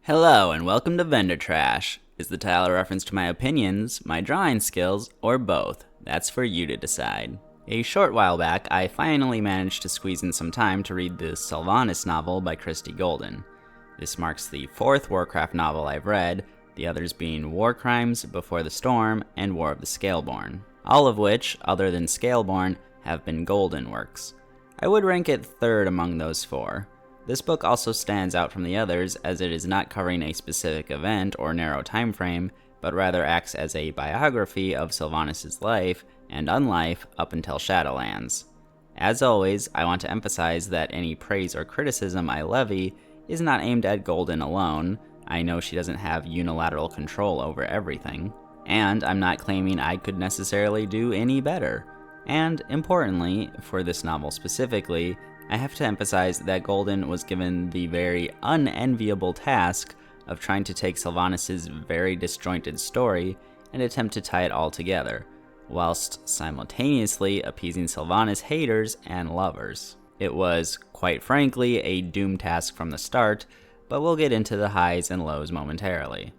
Hello and welcome to Vendor Trash. Is the title a reference to my opinions, my drawing skills, or both? That's for you to decide. A short while back, I finally managed to squeeze in some time to read the Sylvanas novel by Christie Golden. This marks the fourth Warcraft novel I've read, the others being War Crimes, Before the Storm, and War of the Scaleborn. All of which, other than Scaleborn, have been Golden works. I would rank it third among those four. This book also stands out from the others as it is not covering a specific event or narrow time frame, but rather acts as a biography of Sylvanas' life and unlife up until Shadowlands. As always, I want to emphasize that any praise or criticism I levy is not aimed at Golden alone. I know she doesn't have unilateral control over everything, and I'm not claiming I could necessarily do any better. And importantly, for this novel specifically, I have to emphasize that Golden was given the very unenviable task of trying to take Sylvanas' very disjointed story and attempt to tie it all together, whilst simultaneously appeasing Sylvanas' haters and lovers. It was, quite frankly, a doomed task from the start, but we'll get into the highs and lows momentarily.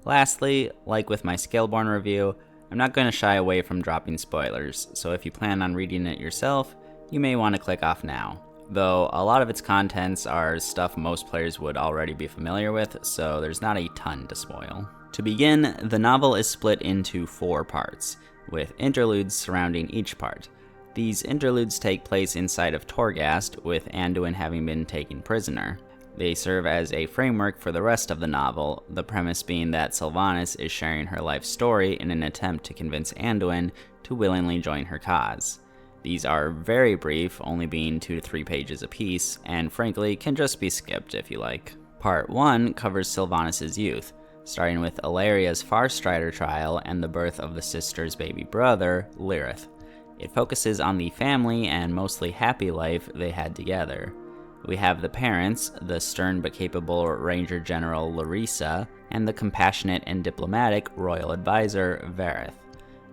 Lastly, like with my Scaleborn review, I'm not going to shy away from dropping spoilers, so if you plan on reading it yourself, you may want to click off now. Though a lot of its contents are stuff most players would already be familiar with, so there's not a ton to spoil. To begin, the novel is split into 4 parts, with interludes surrounding each part. These interludes take place inside of Torghast, with Anduin having been taken prisoner. They serve as a framework for the rest of the novel, the premise being that Sylvanas is sharing her life story in an attempt to convince Anduin to willingly join her cause. These are very brief, only being 2 to 3 pages apiece, and frankly can just be skipped if you like. Part 1 covers Sylvanas' youth, starting with Illyria's Farstrider trial and the birth of the sister's baby brother, Lyrith. It focuses on the family and mostly happy life they had together. We have the parents, the stern but capable Ranger General Larissa, and the compassionate and diplomatic royal advisor, Vareth.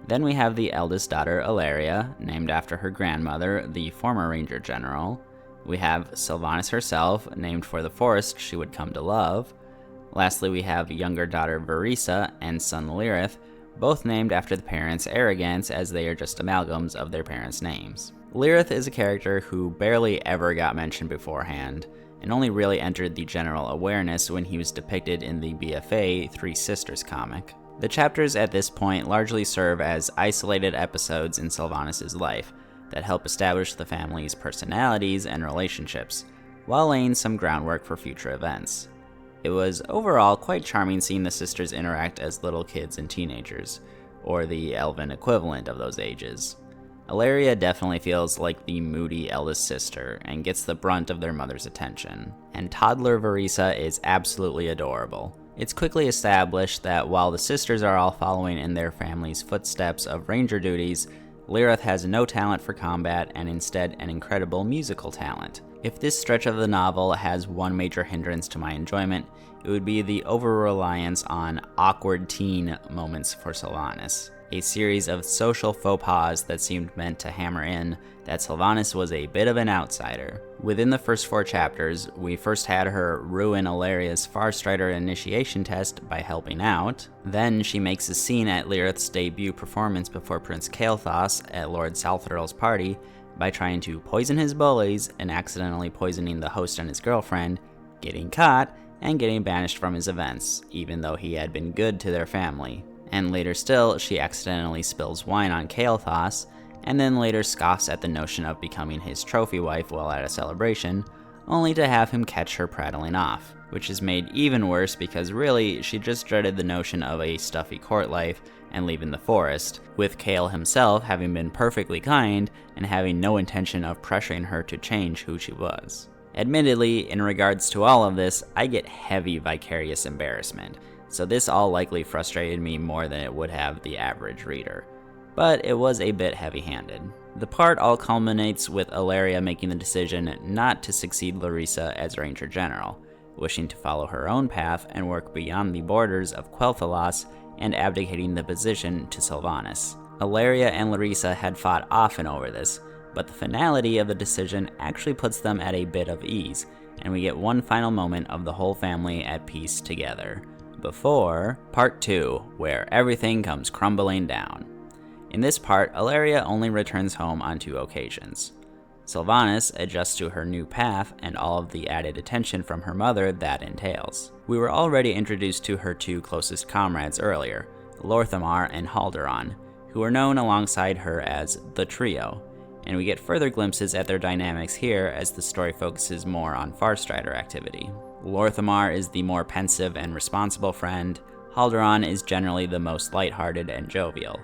Then we have the eldest daughter, Illyria, named after her grandmother, the former Ranger General. We have Sylvanas herself, named for the forest she would come to love. Lastly, we have younger daughter Verisa and son Lyrith, both named after the parents' arrogance as they are just amalgams of their parents' names. Lyrith is a character who barely ever got mentioned beforehand, and only really entered the general awareness when he was depicted in the BFA Three Sisters comic. The chapters at this point largely serve as isolated episodes in Sylvanas' life that help establish the family's personalities and relationships, while laying some groundwork for future events. It was overall quite charming seeing the sisters interact as little kids and teenagers, or the elven equivalent of those ages. Illyria definitely feels like the moody eldest sister and gets the brunt of their mother's attention, and toddler Verisa is absolutely adorable. It's quickly established that while the sisters are all following in their family's footsteps of ranger duties, Lyrith has no talent for combat and instead an incredible musical talent. If this stretch of the novel has one major hindrance to my enjoyment, it would be the over-reliance on awkward teen moments for Sylvanas. A series of social faux pas that seemed meant to hammer in that Sylvanas was a bit of an outsider. Within the first 4 chapters, we first had her ruin Illyria's Farstrider initiation test by helping out. Then she makes a scene at Lyrith's debut performance before Prince Kael'thas at Lord Salthral's party by trying to poison his bullies and accidentally poisoning the host and his girlfriend, getting caught, and getting banished from his events, even though he had been good to their family. And later still, she accidentally spills wine on Kael'thas, and then later scoffs at the notion of becoming his trophy wife while at a celebration, only to have him catch her prattling off, which is made even worse because really, she just dreaded the notion of a stuffy court life and leaving the forest, with Kael himself having been perfectly kind and having no intention of pressuring her to change who she was. Admittedly, in regards to all of this, I get heavy vicarious embarrassment, so this all likely frustrated me more than it would have the average reader. But it was a bit heavy-handed. The part all culminates with Illyria making the decision not to succeed Larissa as Ranger General, wishing to follow her own path and work beyond the borders of Quel'Thalas and abdicating the position to Sylvanas. Illyria and Larissa had fought often over this, but the finality of the decision actually puts them at a bit of ease, and we get one final moment of the whole family at peace together, before Part 2, where everything comes crumbling down. In this part, Ilaria only returns home on 2 occasions. Sylvanas adjusts to her new path and all of the added attention from her mother that entails. We were already introduced to her 2 closest comrades earlier, Lorthamar and Halderon, who are known alongside her as the Trio, and we get further glimpses at their dynamics here as the story focuses more on Farstrider activity. Lorthamar is the more pensive and responsible friend. Halderon is generally the most lighthearted and jovial.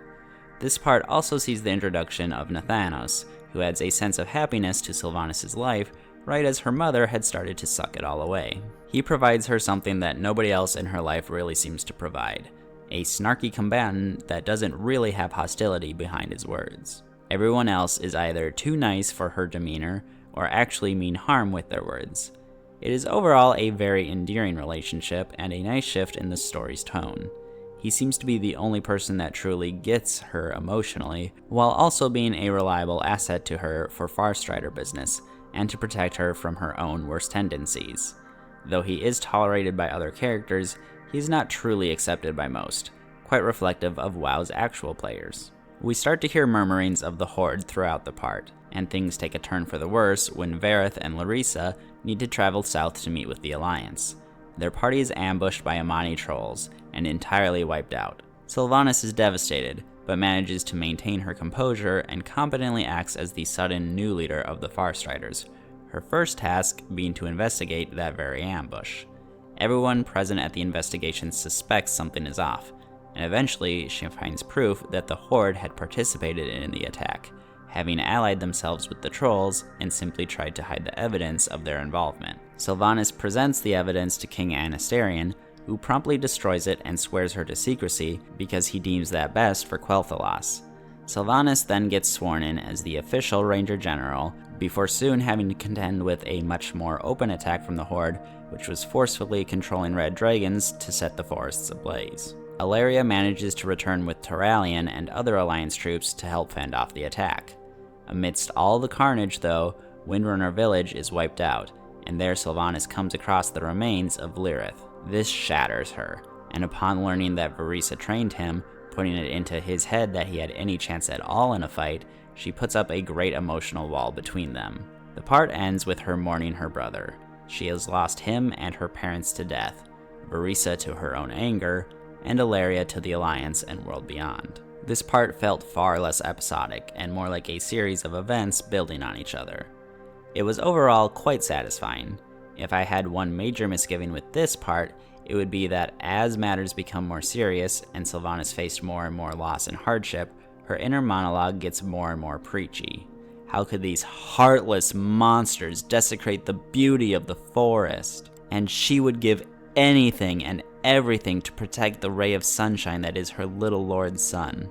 This part also sees the introduction of Nathanos, who adds a sense of happiness to Sylvanas' life right as her mother had started to suck it all away. He provides her something that nobody else in her life really seems to provide, a snarky combatant that doesn't really have hostility behind his words. Everyone else is either too nice for her demeanor or actually mean harm with their words. It is overall a very endearing relationship and a nice shift in the story's tone. He seems to be the only person that truly gets her emotionally, while also being a reliable asset to her for Farstrider business, and to protect her from her own worst tendencies. Though he is tolerated by other characters, he is not truly accepted by most, quite reflective of WoW's actual players. We start to hear murmurings of the Horde throughout the part, and things take a turn for the worse when Vareth and Larissa need to travel south to meet with the Alliance. Their party is ambushed by Amani trolls and entirely wiped out. Sylvanas is devastated, but manages to maintain her composure and competently acts as the sudden new leader of the Farstriders, her first task being to investigate that very ambush. Everyone present at the investigation suspects something is off, and eventually she finds proof that the Horde had participated in the attack, having allied themselves with the trolls and simply tried to hide the evidence of their involvement. Sylvanas presents the evidence to King Anasterion, who promptly destroys it and swears her to secrecy because he deems that best for Quel'Thalas. Sylvanas then gets sworn in as the official Ranger General, before soon having to contend with a much more open attack from the Horde, which was forcefully controlling red dragons to set the forests ablaze. Ilaria manages to return with Turalyon and other Alliance troops to help fend off the attack. Amidst all the carnage, though, Windrunner Village is wiped out, and there Sylvanas comes across the remains of Lyrith. This shatters her, and upon learning that Varisa trained him, putting it into his head that he had any chance at all in a fight, she puts up a great emotional wall between them. The part ends with her mourning her brother. She has lost him and her parents to death, Varisa to her own anger, and Ilaria to the Alliance and world beyond. This part felt far less episodic and more like a series of events building on each other. It was overall quite satisfying. If I had one major misgiving with this part, it would be that as matters become more serious and Sylvanas faced more and more loss and hardship, her inner monologue gets more and more preachy. How could these heartless monsters desecrate the beauty of the forest? And she would give anything and everything to protect the ray of sunshine that is her little lord's son.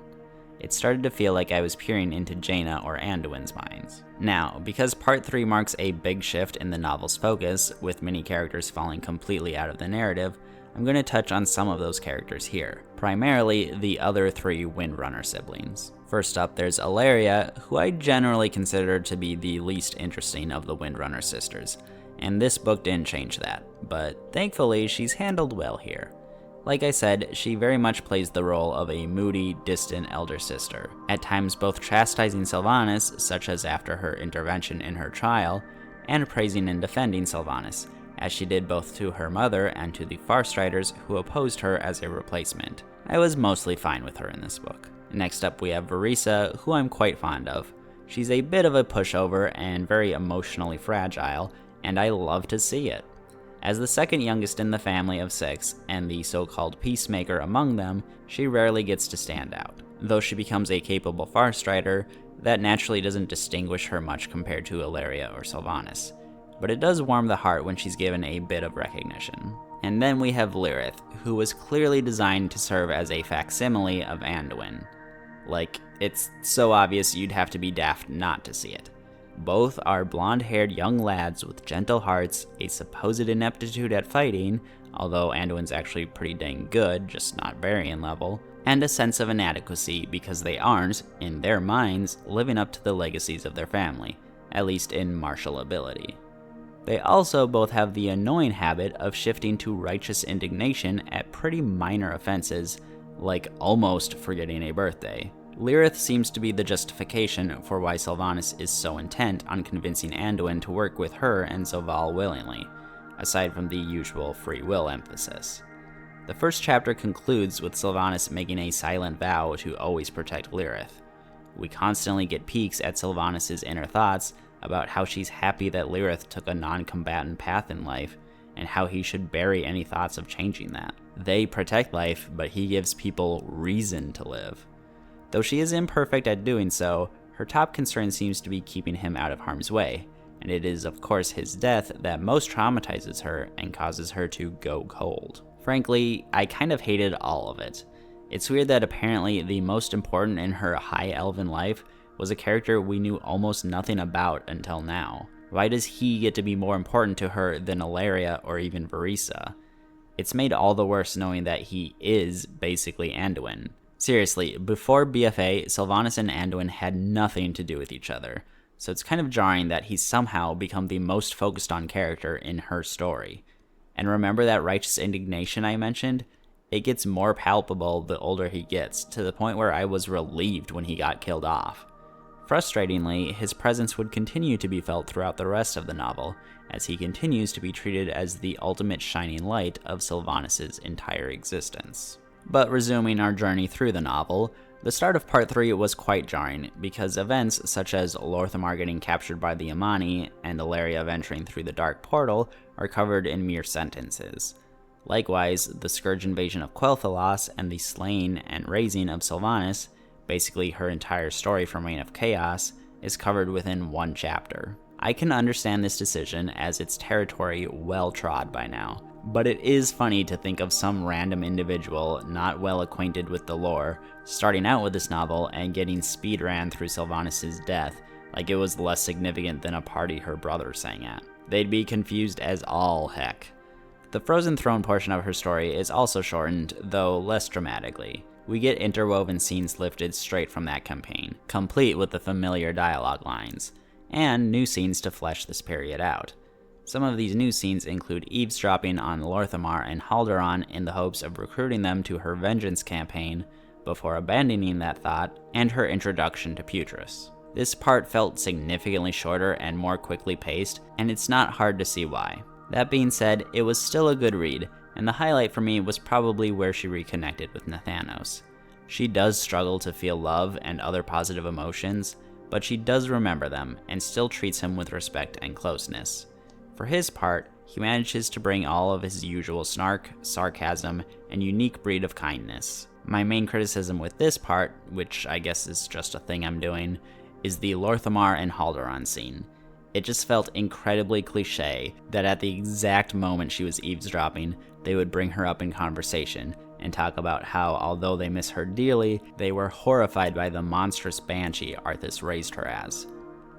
It started to feel like I was peering into Jaina or Anduin's minds. Now, because Part 3 marks a big shift in the novel's focus, with many characters falling completely out of the narrative, I'm going to touch on some of those characters here, primarily the other 3 Windrunner siblings. First up, there's Ilaria, who I generally consider to be the least interesting of the Windrunner sisters, and this book didn't change that, but thankfully she's handled well here. Like I said, she very much plays the role of a moody, distant elder sister, at times both chastising Sylvanas, such as after her intervention in her trial, and praising and defending Sylvanas, as she did both to her mother and to the Farstriders who opposed her as a replacement. I was mostly fine with her in this book. Next up we have Varisa, who I'm quite fond of. She's a bit of a pushover and very emotionally fragile, and I love to see it. As the second youngest in the family of 6, and the so-called peacemaker among them, she rarely gets to stand out. Though she becomes a capable Farstrider, that naturally doesn't distinguish her much compared to Ilaria or Sylvanas. But it does warm the heart when she's given a bit of recognition. And then we have Lyrith, who was clearly designed to serve as a facsimile of Anduin. Like, it's so obvious you'd have to be daft not to see it. Both are blonde-haired young lads with gentle hearts, a supposed ineptitude at fighting, although Anduin's actually pretty dang good, just not Varian level, and a sense of inadequacy because they aren't, in their minds, living up to the legacies of their family, at least in martial ability. They also both have the annoying habit of shifting to righteous indignation at pretty minor offenses, like almost forgetting a birthday. Lyrith seems to be the justification for why Sylvanas is so intent on convincing Anduin to work with her and Zovaal willingly, aside from the usual free will emphasis. The first chapter concludes with Sylvanas making a silent vow to always protect Lyrith. We constantly get peeks at Sylvanas' inner thoughts about how she's happy that Lyrith took a non-combatant path in life, and how he should bury any thoughts of changing that. They protect life, but he gives people reason to live. Though she is imperfect at doing so, her top concern seems to be keeping him out of harm's way, and it is of course his death that most traumatizes her and causes her to go cold. Frankly, I kind of hated all of it. It's weird that apparently the most important in her high elven life was a character we knew almost nothing about until now. Why does he get to be more important to her than Ilaria or even Verisa? It's made all the worse knowing that he is basically Anduin. Seriously, before BFA, Sylvanas and Anduin had nothing to do with each other, so it's kind of jarring that he's somehow become the most focused on character in her story. And remember that righteous indignation I mentioned? It gets more palpable the older he gets, to the point where I was relieved when he got killed off. Frustratingly, his presence would continue to be felt throughout the rest of the novel, as he continues to be treated as the ultimate shining light of Sylvanas' entire existence. But resuming our journey through the novel, the start of Part 3 was quite jarring, because events such as Lorthamar getting captured by the Amani and Ilaria venturing through the Dark Portal are covered in mere sentences. Likewise, the Scourge invasion of Quel'Thalas and the slaying and raising of Sylvanas, basically her entire story from Reign of Chaos, is covered within one chapter. I can understand this decision as it's territory well trod by now, but it is funny to think of some random individual not well acquainted with the lore starting out with this novel and getting speed ran through Sylvanas' death like it was less significant than a party her brother sang at. They'd be confused as all heck. The Frozen Throne portion of her story is also shortened, though less dramatically. We get interwoven scenes lifted straight from that campaign, complete with the familiar dialogue lines, and new scenes to flesh this period out. Some of these new scenes include eavesdropping on Lorthamar and Haldoran in the hopes of recruiting them to her vengeance campaign before abandoning that thought, and her introduction to Putris. This part felt significantly shorter and more quickly paced, and it's not hard to see why. That being said, it was still a good read, and the highlight for me was probably where she reconnected with Nathanos. She does struggle to feel love and other positive emotions, but she does remember them and still treats him with respect and closeness. For his part, he manages to bring all of his usual snark, sarcasm, and unique breed of kindness. My main criticism with this part, which I guess is just a thing I'm doing, is the Lorthamar and Haldoran scene. It just felt incredibly cliche that at the exact moment she was eavesdropping, they would bring her up in conversation and talk about how, although they miss her dearly, they were horrified by the monstrous banshee Arthas raised her as.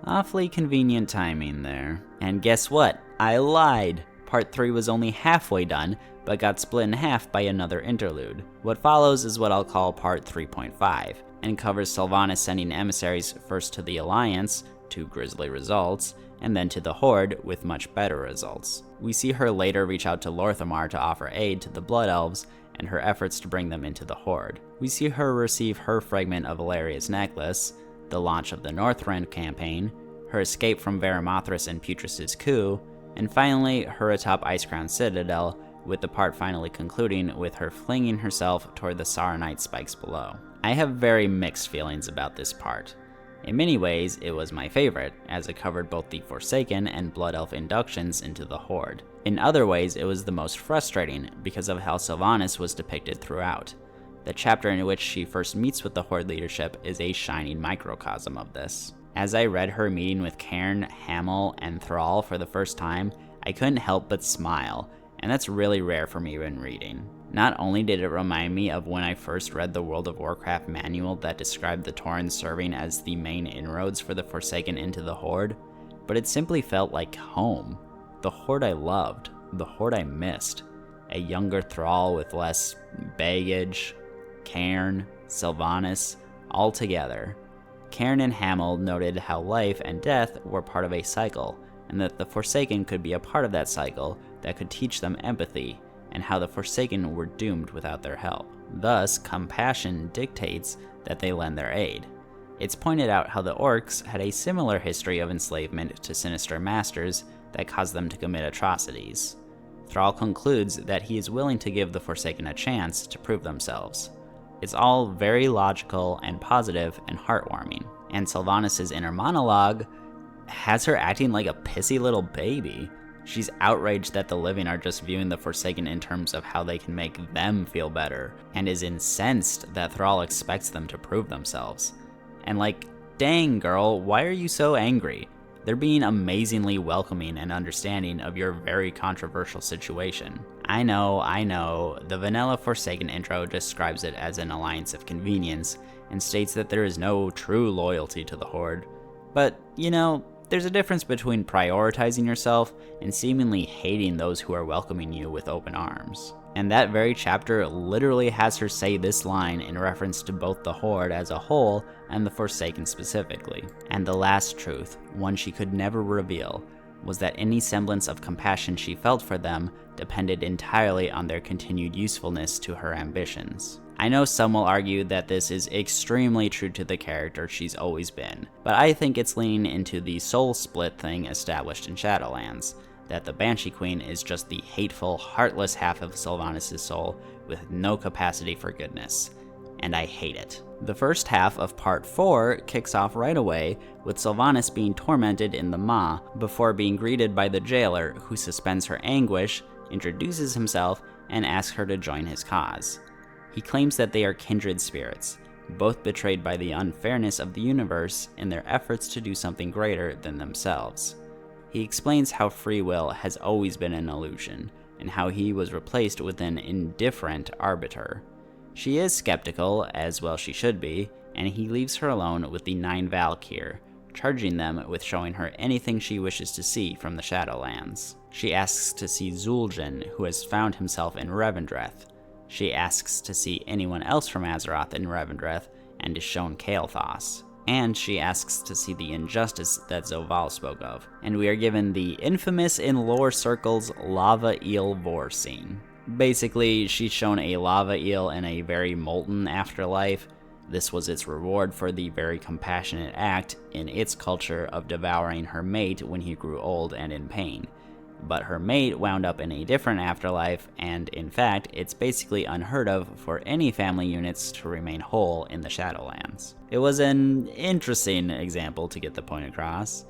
Awfully convenient timing there. And guess what? I lied! Part 3 was only halfway done, but got split in half by another interlude. What follows is what I'll call Part 3.5, and covers Sylvanas sending emissaries first to the Alliance, to grisly results, and then to the Horde with much better results. We see her later reach out to Lorthamar to offer aid to the Blood Elves, and her efforts to bring them into the Horde. We see her receive her fragment of Ilaria's necklace, the launch of the Northrend campaign, her escape from Varimathras and Putris' coup, and finally her atop Icecrown Citadel, with the part finally concluding with her flinging herself toward the Saronite spikes below. I have very mixed feelings about this part. In many ways, it was my favorite, as it covered both the Forsaken and Blood Elf inductions into the Horde. In other ways, it was the most frustrating because of how Sylvanas was depicted throughout. The chapter in which she first meets with the Horde leadership is a shining microcosm of this. As I read her meeting with Cairn, Hamel, and Thrall for the first time, I couldn't help but smile, and that's really rare for me when reading. Not only did it remind me of when I first read the World of Warcraft manual that described the Taurens serving as the main inroads for the Forsaken into the Horde, but it simply felt like home. The Horde I loved, the Horde I missed. A younger Thrall with less baggage, Cairn, Sylvanas, all together. Cairn and Hamel noted how life and death were part of a cycle, and that the Forsaken could be a part of that cycle that could teach them empathy, and how the Forsaken were doomed without their help. Thus, compassion dictates that they lend their aid. It's pointed out how the orcs had a similar history of enslavement to sinister masters that caused them to commit atrocities. Thrall concludes that he is willing to give the Forsaken a chance to prove themselves. It's all very logical and positive and heartwarming, and Sylvanas' inner monologue has her acting like a pissy little baby. She's outraged that the living are just viewing the Forsaken in terms of how they can make them feel better, and is incensed that Thrall expects them to prove themselves. And like, dang girl, why are you so angry? They're being amazingly welcoming and understanding of your very controversial situation. I know, the vanilla Forsaken intro describes it as an alliance of convenience, and states that there is no true loyalty to the Horde. But, there's a difference between prioritizing yourself and seemingly hating those who are welcoming you with open arms. And that very chapter literally has her say this line in reference to both the Horde as a whole and the Forsaken specifically. And the last truth, one she could never reveal, was that any semblance of compassion she felt for them depended entirely on their continued usefulness to her ambitions. I know some will argue that this is extremely true to the character she's always been, but I think it's leaning into the soul split thing established in Shadowlands, that the Banshee Queen is just the hateful, heartless half of Sylvanas' soul with no capacity for goodness. And I hate it. The first half of Part 4 kicks off right away with Sylvanas being tormented in the Maw before being greeted by the jailer, who suspends her anguish, introduces himself, and asks her to join his cause. He claims that they are kindred spirits, both betrayed by the unfairness of the universe in their efforts to do something greater than themselves. He explains how free will has always been an illusion, and how he was replaced with an indifferent arbiter. She is skeptical, as well she should be, and he leaves her alone with the 9 Valkyr, charging them with showing her anything she wishes to see from the Shadowlands. She asks to see Zul'jin, who has found himself in Revendreth. She asks to see anyone else from Azeroth in Revendreth, and is shown Kael'thas. And she asks to see the injustice that Zovaal spoke of, and we are given the infamous in lore circles lava eel vor scene. Basically, she's shown a lava eel in a very molten afterlife. This was its reward for the very compassionate act in its culture of devouring her mate when he grew old and in pain. But her mate wound up in a different afterlife, and in fact, it's basically unheard of for any family units to remain whole in the Shadowlands. It was an interesting example to get the point across,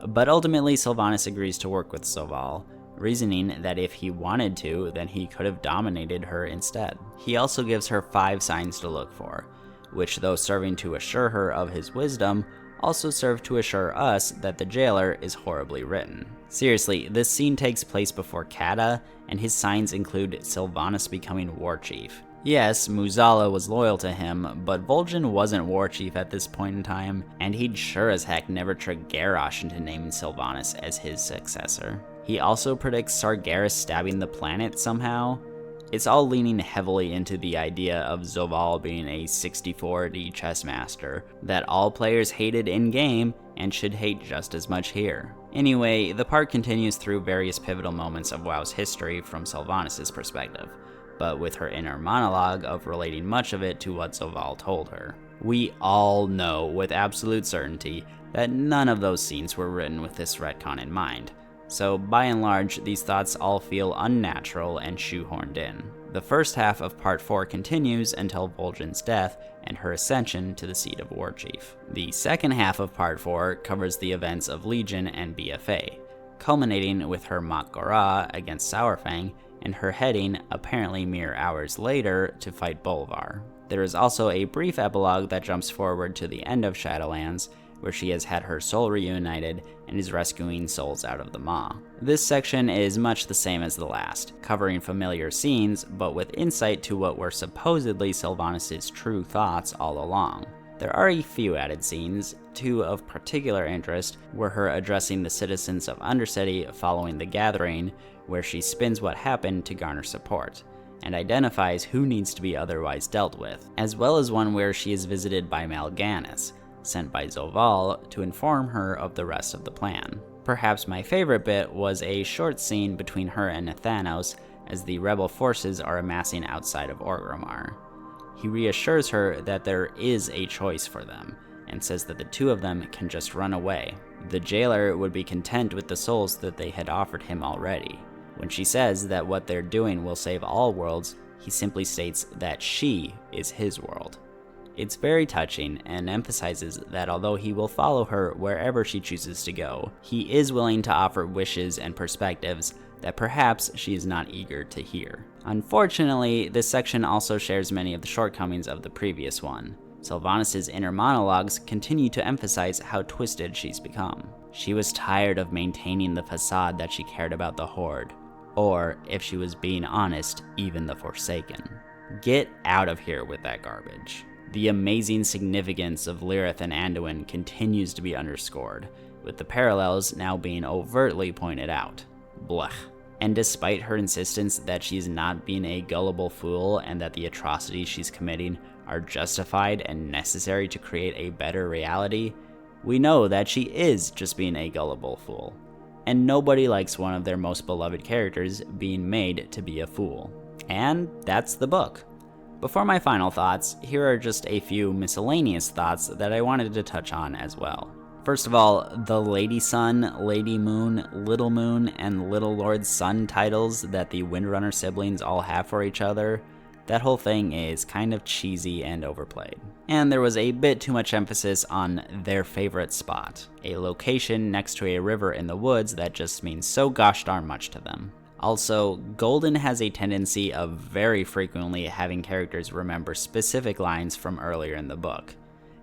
but ultimately Sylvanas agrees to work with Zovaal, reasoning that if he wanted to, then he could have dominated her instead. He also gives her 5 signs to look for, which, though serving to assure her of his wisdom, also serve to assure us that the jailer is horribly written. Seriously, this scene takes place before Kata, and his signs include Sylvanas becoming war chief. Yes, Muzala was loyal to him, but Vol'jin wasn't war chief at this point in time, and he'd sure as heck never tricked Garrosh into naming Sylvanas as his successor. He also predicts Sargeras stabbing the planet somehow. It's all leaning heavily into the idea of Zovaal being a 60-40 chess master that all players hated in-game and should hate just as much here. Anyway, the part continues through various pivotal moments of WoW's history from Sylvanas' perspective, but with her inner monologue of relating much of it to what Zovaal told her. We all know with absolute certainty that none of those scenes were written with this retcon in mind. So by and large, these thoughts all feel unnatural and shoehorned in. The first half of Part 4 continues until Vol'jin's death and her ascension to the seat of War Chief. The second half of Part 4 covers the events of Legion and BFA, culminating with her Mak Gora against Saurfang and her heading, apparently mere hours later, to fight Bolvar. There is also a brief epilogue that jumps forward to the end of Shadowlands, where she has had her soul reunited and is rescuing souls out of the Maw. This section is much the same as the last, covering familiar scenes, but with insight to what were supposedly Sylvanas' true thoughts all along. There are a few added scenes. 2 of particular interest were her addressing the citizens of Undercity following the gathering, where she spins what happened to garner support, and identifies who needs to be otherwise dealt with, as well as one where she is visited by Mal'Ganis, sent by Zovaal to inform her of the rest of the plan. Perhaps my favorite bit was a short scene between her and Nathanos as the rebel forces are amassing outside of Orgrimmar. He reassures her that there is a choice for them, and says that the two of them can just run away. The jailer would be content with the souls that they had offered him already. When she says that what they're doing will save all worlds, he simply states that she is his world. It's very touching and emphasizes that although he will follow her wherever she chooses to go, he is willing to offer wishes and perspectives that perhaps she is not eager to hear. Unfortunately, this section also shares many of the shortcomings of the previous one. Sylvanas' inner monologues continue to emphasize how twisted she's become. She was tired of maintaining the facade that she cared about the Horde, or, if she was being honest, even the Forsaken. Get out of here with that garbage. The amazing significance of Lirith and Anduin continues to be underscored, with the parallels now being overtly pointed out. Blech. And despite her insistence that she's not being a gullible fool and that the atrocities she's committing are justified and necessary to create a better reality, we know that she is just being a gullible fool. And nobody likes one of their most beloved characters being made to be a fool. And that's the book. Before my final thoughts, here are just a few miscellaneous thoughts that I wanted to touch on as well. First of all, the Lady Sun, Lady Moon, Little Moon, and Little Lord Sun titles that the Windrunner siblings all have for each other, that whole thing is kind of cheesy and overplayed. And there was a bit too much emphasis on their favorite spot, a location next to a river in the woods that just means so gosh darn much to them. Also, Golden has a tendency of very frequently having characters remember specific lines from earlier in the book.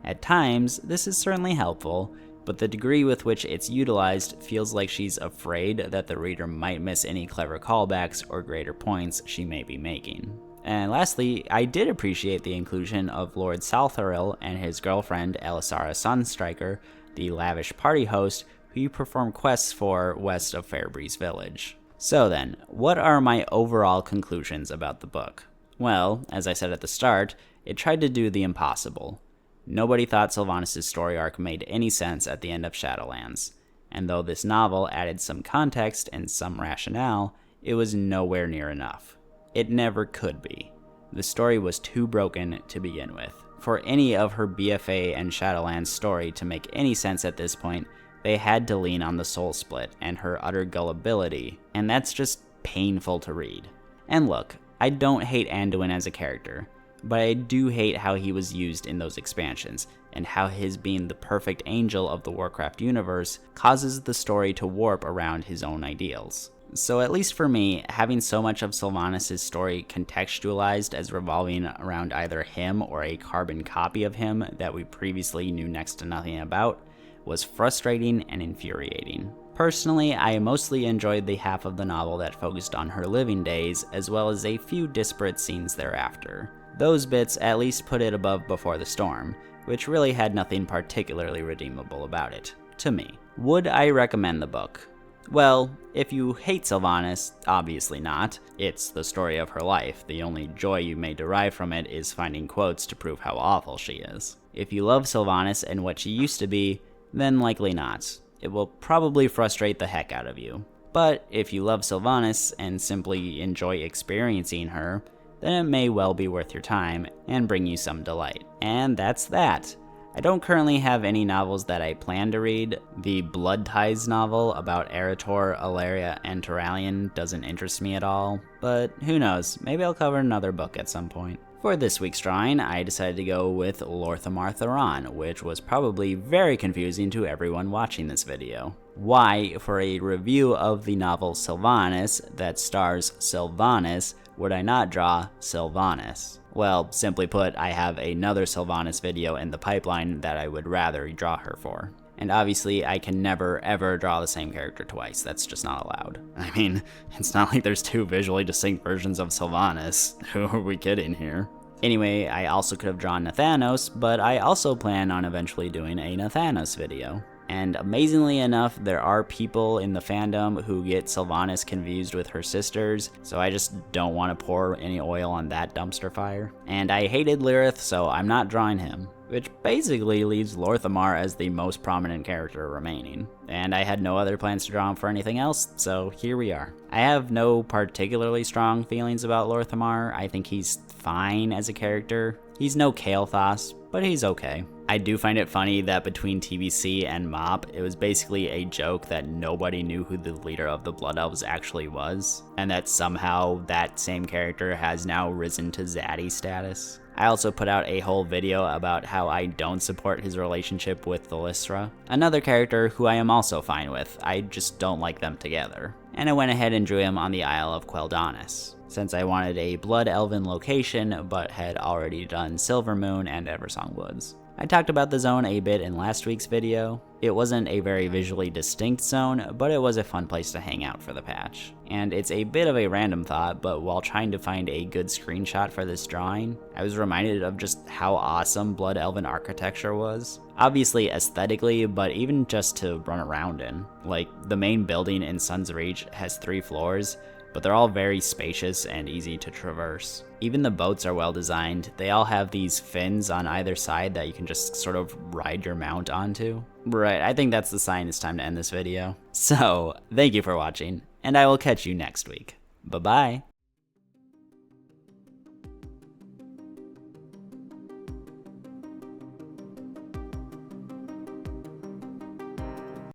At times, this is certainly helpful, but the degree with which it's utilized feels like she's afraid that the reader might miss any clever callbacks or greater points she may be making. And lastly, I did appreciate the inclusion of Lord Salthoril and his girlfriend Elisara Sunstriker, the lavish party host who you perform quests for west of Fairbreeze Village. So then, what are my overall conclusions about the book? Well, as I said at the start, it tried to do the impossible. Nobody thought Sylvanas' story arc made any sense at the end of Shadowlands, and though this novel added some context and some rationale, it was nowhere near enough. It never could be. The story was too broken to begin with. For any of her BFA and Shadowlands story to make any sense at this point, they had to lean on the soul split and her utter gullibility, and that's just painful to read. And look, I don't hate Anduin as a character, but I do hate how he was used in those expansions, and how his being the perfect angel of the Warcraft universe causes the story to warp around his own ideals. So at least for me, having so much of Sylvanas' story contextualized as revolving around either him or a carbon copy of him that we previously knew next to nothing about was frustrating and infuriating. Personally, I mostly enjoyed the half of the novel that focused on her living days, as well as a few disparate scenes thereafter. Those bits at least put it above Before the Storm, which really had nothing particularly redeemable about it, to me. Would I recommend the book? Well, if you hate Sylvanas, obviously not. It's the story of her life. The only joy you may derive from it is finding quotes to prove how awful she is. If you love Sylvanas and what she used to be, then likely not. It will probably frustrate the heck out of you. But if you love Sylvanas and simply enjoy experiencing her, then it may well be worth your time and bring you some delight. And that's that. I don't currently have any novels that I plan to read. The Blood Ties novel about Eretor, Alaria, and Turalyon doesn't interest me at all, but who knows, maybe I'll cover another book at some point. For this week's drawing, I decided to go with Lorthamar Theron, which was probably very confusing to everyone watching this video. Why, for a review of the novel Sylvanas that stars Sylvanas, would I not draw Sylvanas? Well, simply put, I have another Sylvanas video in the pipeline that I would rather draw her for. And obviously, I can never ever draw the same character twice, that's just not allowed. I mean, it's not like there's two visually distinct versions of Sylvanas. Who are we kidding here? Anyway, I also could have drawn Nathanos, but I also plan on eventually doing a Nathanos video. And amazingly enough, there are people in the fandom who get Sylvanas confused with her sisters, so I just don't want to pour any oil on that dumpster fire. And I hated Lirith, so I'm not drawing him. which basically leaves Lorthamar as the most prominent character remaining. And I had no other plans to draw him for anything else, so here we are. I have no particularly strong feelings about Lorthamar. I think he's fine as a character. He's no Kael'thas, but he's okay. I do find it funny that between TBC and MOP, it was basically a joke that nobody knew who the leader of the Blood Elves actually was, and that somehow that same character has now risen to Zaddy status. I also put out a whole video about how I don't support his relationship with Thalyssra, another character who I am also fine with. I just don't like them together. And I went ahead and drew him on the Isle of Quel'Danas, since I wanted a Blood Elven location but had already done Silvermoon and Eversong Woods. I talked about the zone a bit in last week's video. It wasn't a very visually distinct zone, but it was a fun place to hang out for the patch. And it's a bit of a random thought, but while trying to find a good screenshot for this drawing, I was reminded of just how awesome Blood Elven architecture was. Obviously aesthetically, but even just to run around in. Like, the main building in Sun's Reach has 3 floors, but they're all very spacious and easy to traverse. Even the boats are well designed. They all have these fins on either side that you can just sort of ride your mount onto. Right, I think that's the sign it's time to end this video. So, thank you for watching, and I will catch you next week. Bye-bye.